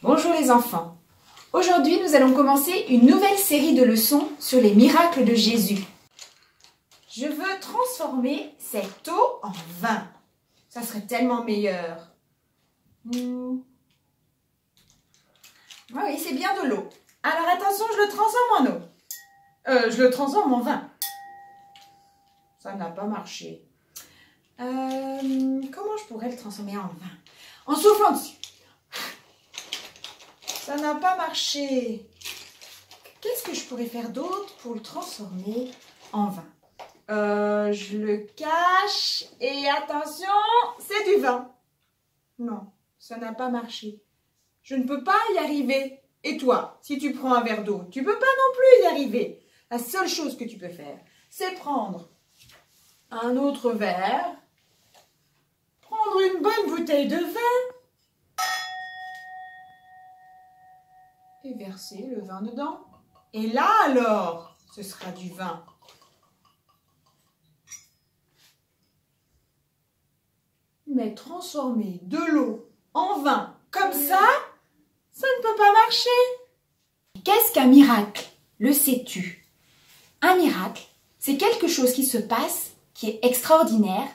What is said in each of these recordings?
Bonjour les enfants. Aujourd'hui, nous allons commencer une nouvelle série de leçons sur les miracles de Jésus. Je veux transformer cette eau en vin. Ça serait tellement meilleur. Oui, c'est bien de l'eau. Alors attention, je le transforme en eau. Je le transforme en vin. Ça n'a pas marché. Comment je pourrais le transformer en vin? En soufflant dessus. Ça n'a pas marché. Qu'est-ce que je pourrais faire d'autre pour le transformer en vin? Je le cache et attention, c'est du vin. Non, ça n'a pas marché. Je ne peux pas y arriver. Et toi, si tu prends un verre d'eau, tu ne peux pas non plus y arriver. La seule chose que tu peux faire, c'est prendre un autre verre, prendre une bonne bouteille de vin et verser le vin dedans. Et là alors, ce sera du vin. Mais transformer de l'eau en vin comme ça ne peut pas marcher. Qu'est-ce qu'un miracle? Le sais-tu? Un miracle, c'est quelque chose qui se passe, qui est extraordinaire,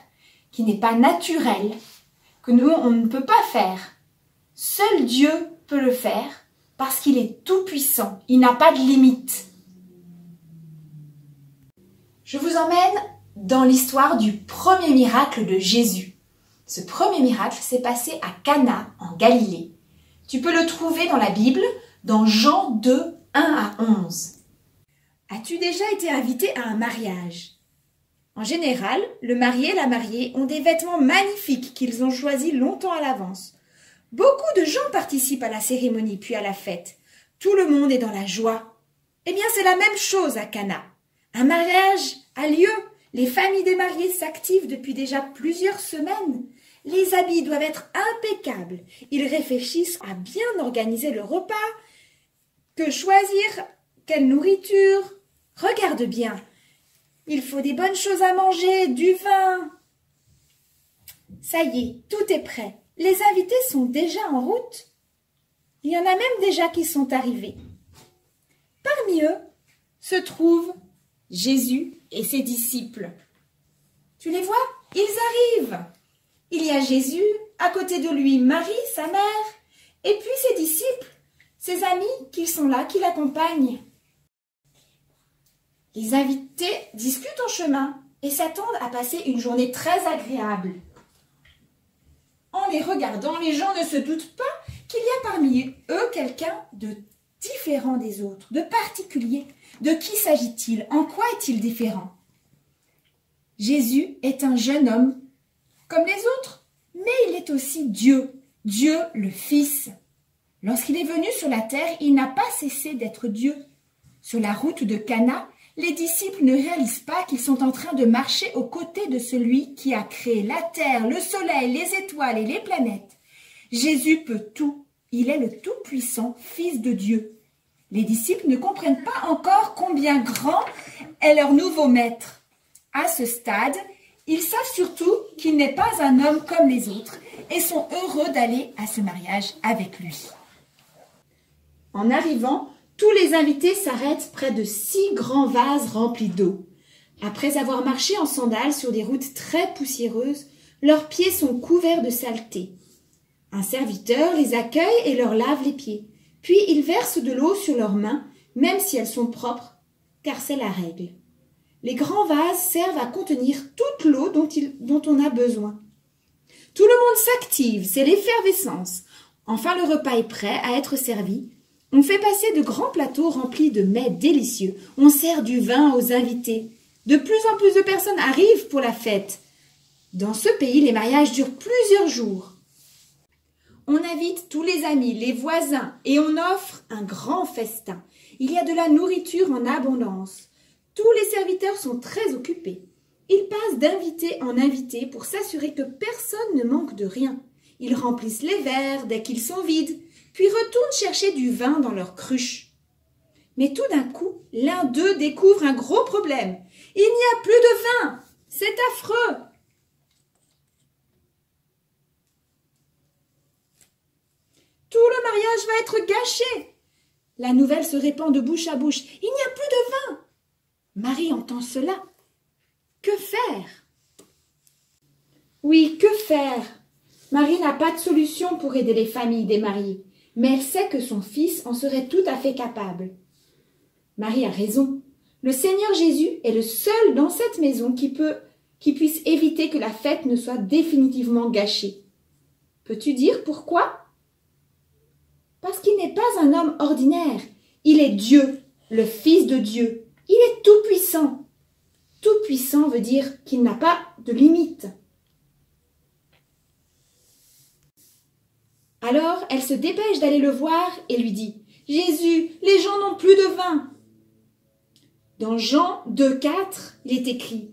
qui n'est pas naturel, que nous, on ne peut pas faire. Seul Dieu peut le faire parce qu'il est tout puissant. Il n'a pas de limite. Je vous emmène dans l'histoire du premier miracle de Jésus. Ce premier miracle s'est passé à Cana, en Galilée. Tu peux le trouver dans la Bible, dans Jean 2, 1 à 11. As-tu déjà été invité à un mariage? En général, le marié et la mariée ont des vêtements magnifiques qu'ils ont choisis longtemps à l'avance. Beaucoup de gens participent à la cérémonie puis à la fête. Tout le monde est dans la joie. Eh bien, c'est la même chose à Cana. Un mariage a lieu. Les familles des mariés s'activent depuis déjà plusieurs semaines. Les habits doivent être impeccables. Ils réfléchissent à bien organiser le repas. Que choisir? Quelle nourriture? Regarde bien. Il faut des bonnes choses à manger, du vin. Ça y est, tout est prêt. Les invités sont déjà en route. Il y en a même déjà qui sont arrivés. Parmi eux se trouvent Jésus et ses disciples. Tu les vois? Ils arrivent. Il y a Jésus, à côté de lui Marie, sa mère, et puis ses disciples, ses amis qui sont là, qui l'accompagnent. Les invités discutent en chemin et s'attendent à passer une journée très agréable. En les regardant, les gens ne se doutent pas qu'il y a parmi eux quelqu'un de différent des autres, de particulier. De qui s'agit-il? En quoi est-il différent? Jésus est un jeune homme comme les autres, mais il est aussi Dieu, Dieu le Fils. Lorsqu'il est venu sur la terre, il n'a pas cessé d'être Dieu. Sur la route de Cana, les disciples ne réalisent pas qu'ils sont en train de marcher aux côtés de celui qui a créé la terre, le soleil, les étoiles et les planètes. Jésus peut tout. Il est le tout-puissant Fils de Dieu. Les disciples ne comprennent pas encore combien grand est leur nouveau maître. À ce stade, ils savent surtout qu'il n'est pas un homme comme les autres et sont heureux d'aller à ce mariage avec lui. En arrivant, tous les invités s'arrêtent près de 6 grands vases remplis d'eau. Après avoir marché en sandales sur des routes très poussiéreuses, leurs pieds sont couverts de saleté. Un serviteur les accueille et leur lave les pieds. Puis il verse de l'eau sur leurs mains, même si elles sont propres, car c'est la règle. Les grands vases servent à contenir toute l'eau dont on a besoin. Tout le monde s'active, c'est l'effervescence. Enfin, le repas est prêt à être servi. On fait passer de grands plateaux remplis de mets délicieux. On sert du vin aux invités. De plus en plus de personnes arrivent pour la fête. Dans ce pays, les mariages durent plusieurs jours. On invite tous les amis, les voisins et on offre un grand festin. Il y a de la nourriture en abondance. Tous les serviteurs sont très occupés. Ils passent d'invité en invité pour s'assurer que personne ne manque de rien. Ils remplissent les verres dès qu'ils sont vides, puis retournent chercher du vin dans leur cruche. Mais tout d'un coup, l'un d'eux découvre un gros problème. Il n'y a plus de vin. C'est affreux. Tout le mariage va être gâché. La nouvelle se répand de bouche à bouche. Il n'y a plus de vin. Marie entend cela. Que faire? Oui, que faire? Marie n'a pas de solution pour aider les familles des mariés, mais elle sait que son fils en serait tout à fait capable. Marie a raison. Le Seigneur Jésus est le seul dans cette maison qui puisse éviter que la fête ne soit définitivement gâchée. Peux-tu dire pourquoi? Parce qu'il n'est pas un homme ordinaire. Il est Dieu, le Fils de Dieu. Il est tout-puissant. Tout-puissant veut dire qu'il n'a pas de limite. Alors, elle se dépêche d'aller le voir et lui dit « Jésus, les gens n'ont plus de vin !» Dans Jean 2,4, il est écrit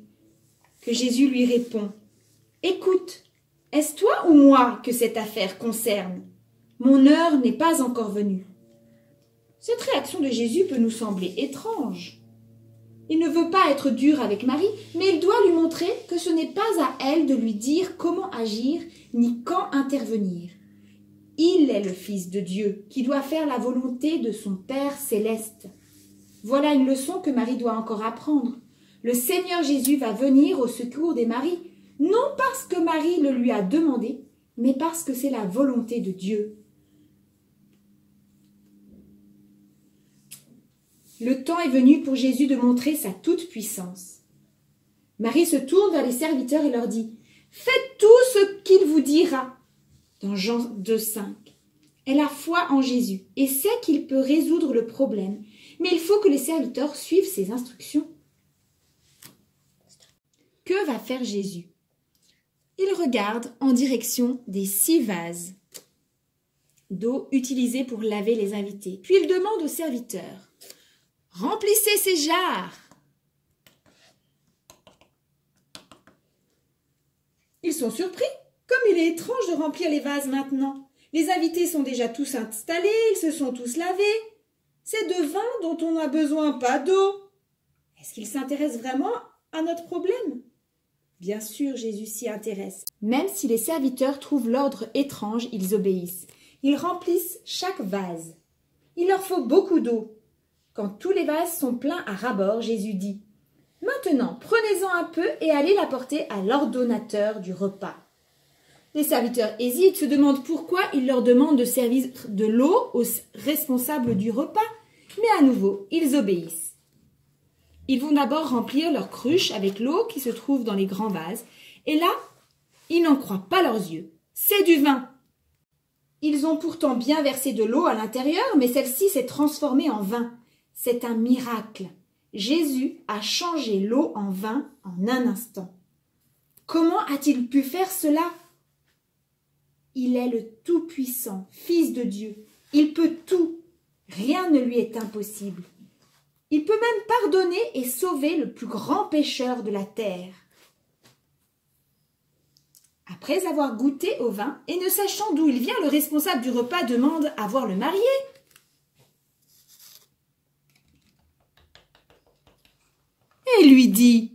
que Jésus lui répond « Écoute, est-ce toi ou moi que cette affaire concerne? Mon heure n'est pas encore venue. » Cette réaction de Jésus peut nous sembler étrange. Il ne veut pas être dur avec Marie, mais il doit lui montrer que ce n'est pas à elle de lui dire comment agir ni quand intervenir. Il est le Fils de Dieu qui doit faire la volonté de son Père céleste. Voilà une leçon que Marie doit encore apprendre. Le Seigneur Jésus va venir au secours des maris, non parce que Marie le lui a demandé, mais parce que c'est la volonté de Dieu. Le temps est venu pour Jésus de montrer sa toute-puissance. Marie se tourne vers les serviteurs et leur dit « Faites tout ce qu'il vous dira » dans Jean 2,5. Elle a foi en Jésus et sait qu'il peut résoudre le problème, mais il faut que les serviteurs suivent ses instructions. Que va faire Jésus? Il regarde en direction des 6 vases d'eau utilisés pour laver les invités. Puis il demande aux serviteurs « Remplissez ces jarres !» Ils sont surpris, comme il est étrange de remplir les vases maintenant. Les invités sont déjà tous installés, ils se sont tous lavés. C'est de vin dont on a besoin, pas d'eau. Est-ce qu'il s'intéresse vraiment à notre problème? Bien sûr, Jésus s'y intéresse. Même si les serviteurs trouvent l'ordre étrange, ils obéissent. Ils remplissent chaque vase. Il leur faut beaucoup d'eau. Quand tous les vases sont pleins à ras-bord, Jésus dit « Maintenant, prenez-en un peu et allez l'apporter à l'ordonnateur du repas. » Les serviteurs hésitent, se demandent pourquoi il leur demande de servir de l'eau aux responsables du repas, mais à nouveau, ils obéissent. Ils vont d'abord remplir leur cruche avec l'eau qui se trouve dans les grands vases, et là, ils n'en croient pas leurs yeux. C'est du vin! Ils ont pourtant bien versé de l'eau à l'intérieur, mais celle-ci s'est transformée en vin. C'est un miracle. Jésus a changé l'eau en vin en un instant. Comment a-t-il pu faire cela? Il est le Tout-Puissant, Fils de Dieu. Il peut tout. Rien ne lui est impossible. Il peut même pardonner et sauver le plus grand pécheur de la terre. Après avoir goûté au vin et ne sachant d'où il vient, le responsable du repas demande à voir le marié. Et lui dit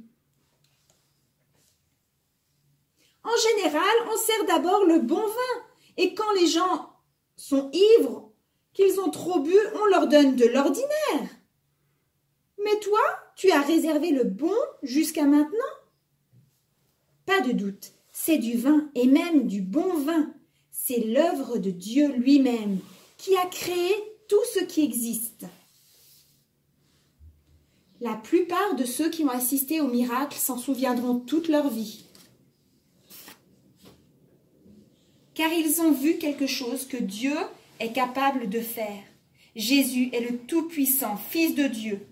« En général, on sert d'abord le bon vin, et quand les gens sont ivres, qu'ils ont trop bu, on leur donne de l'ordinaire. Mais toi, tu as réservé le bon jusqu'à maintenant? » Pas de doute, c'est du vin, et même du bon vin. C'est l'œuvre de Dieu lui-même, qui a créé tout ce qui existe. La plupart de ceux qui ont assisté au miracle s'en souviendront toute leur vie. Car ils ont vu quelque chose que Dieu est capable de faire. Jésus est le Tout-Puissant, Fils de Dieu.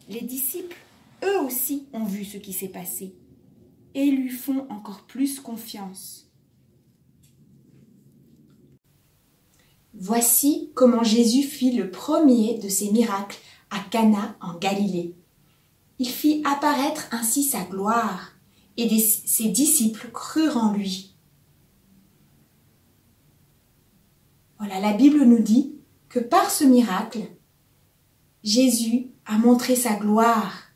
Les disciples, eux aussi, ont vu ce qui s'est passé et lui font encore plus confiance. Voici comment Jésus fit le premier de ses miracles à Cana en Galilée. Il fit apparaître ainsi sa gloire et ses disciples crurent en lui. Voilà, la Bible nous dit que par ce miracle, Jésus a montré sa gloire.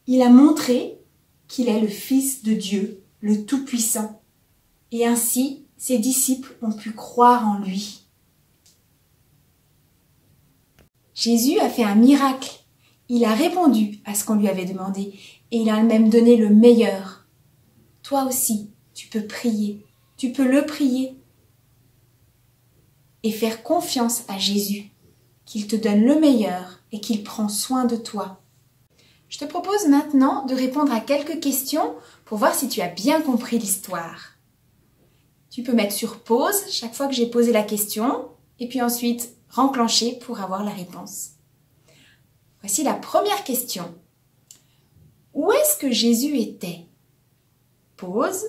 Il a montré qu'il est le Fils de Dieu, le Tout-Puissant. Et ainsi, ses disciples ont pu croire en lui. Jésus a fait un miracle. Il a répondu à ce qu'on lui avait demandé et il a même donné le meilleur. Toi aussi, tu peux prier, tu peux le prier et faire confiance à Jésus, qu'il te donne le meilleur et qu'il prend soin de toi. Je te propose maintenant de répondre à quelques questions pour voir si tu as bien compris l'histoire. Tu peux mettre sur pause chaque fois que j'ai posé la question et puis ensuite renclencher pour avoir la réponse. Voici la première question. Où est-ce que Jésus était? Pause.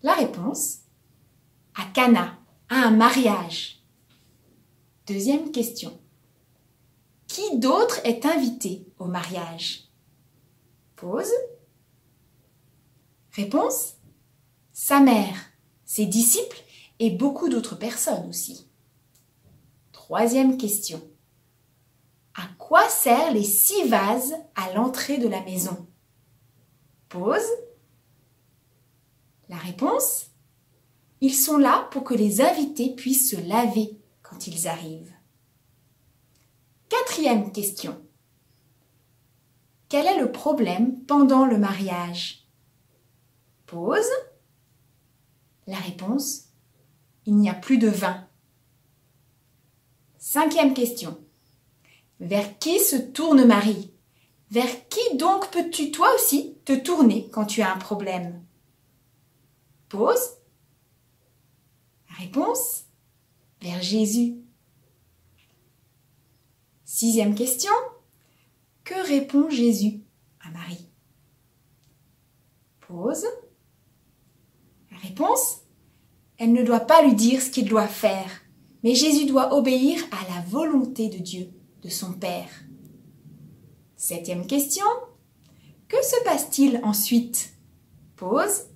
La réponse. À Cana, à un mariage. Deuxième question. Qui d'autre est invité au mariage? Pause. Réponse. Sa mère, ses disciples et beaucoup d'autres personnes aussi. Troisième question. À quoi servent les 6 vases à l'entrée de la maison? Pause. La réponse. Ils sont là pour que les invités puissent se laver quand ils arrivent. Quatrième question. Quel est le problème pendant le mariage? Pause. La réponse. Il n'y a plus de vin. Cinquième question. Vers qui se tourne Marie? Vers qui donc peux-tu toi aussi te tourner quand tu as un problème? Pause. La réponse. Vers Jésus. Sixième question. Que répond Jésus à Marie? Pause. La réponse. Elle ne doit pas lui dire ce qu'il doit faire, mais Jésus doit obéir à la volonté de Dieu, de son Père. Septième question. Que se passe-t-il ensuite? Pause.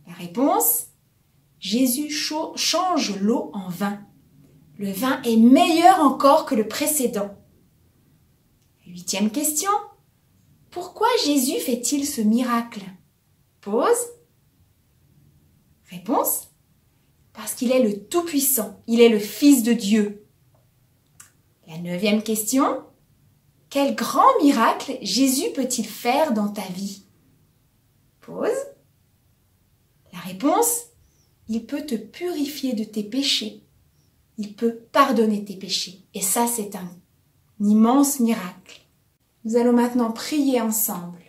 La réponse. Jésus change l'eau en vin. Le vin est meilleur encore que le précédent. Huitième question. Pourquoi Jésus fait-il ce miracle? Pause. Réponse. Parce qu'il est le Tout-Puissant. Il est le Fils de Dieu. La neuvième question. Quel grand miracle Jésus peut-il faire dans ta vie? Pause. La réponse. Il peut te purifier de tes péchés. Il peut pardonner tes péchés. Et ça, c'est un immense miracle. Nous allons maintenant prier ensemble.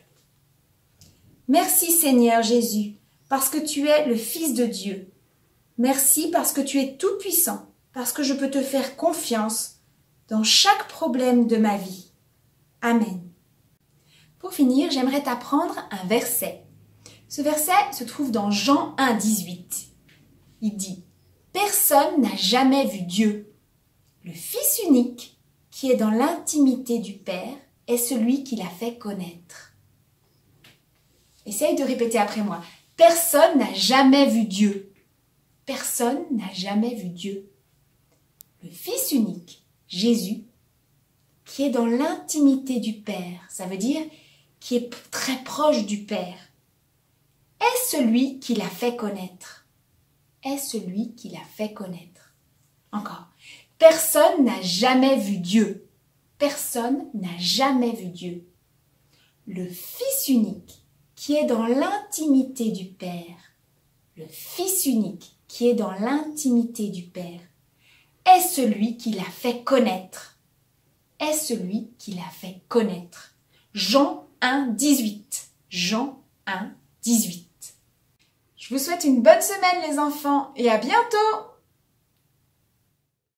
Merci Seigneur Jésus, parce que tu es le Fils de Dieu. Merci parce que tu es tout-puissant, parce que je peux te faire confiance dans chaque problème de ma vie. Amen. Pour finir, j'aimerais t'apprendre un verset. Ce verset se trouve dans Jean 1, 18. Il dit « Personne n'a jamais vu Dieu. Le Fils unique, qui est dans l'intimité du Père, est celui qui l'a fait connaître. » Essaye de répéter après moi. Personne n'a jamais vu Dieu. Personne n'a jamais vu Dieu. Le Fils unique, Jésus, qui est dans l'intimité du Père, ça veut dire qui est très proche du Père, est celui qui l'a fait connaître. Est celui qui l'a fait connaître. Encore. Personne n'a jamais vu Dieu. Personne n'a jamais vu Dieu. Le Fils unique, qui est dans l'intimité du Père, le Fils unique, qui est dans l'intimité du Père, est celui qui l'a fait connaître. Est celui qui l'a fait connaître. Jean 1, 18. Jean 1, 18. Je vous souhaite une bonne semaine les enfants et à bientôt!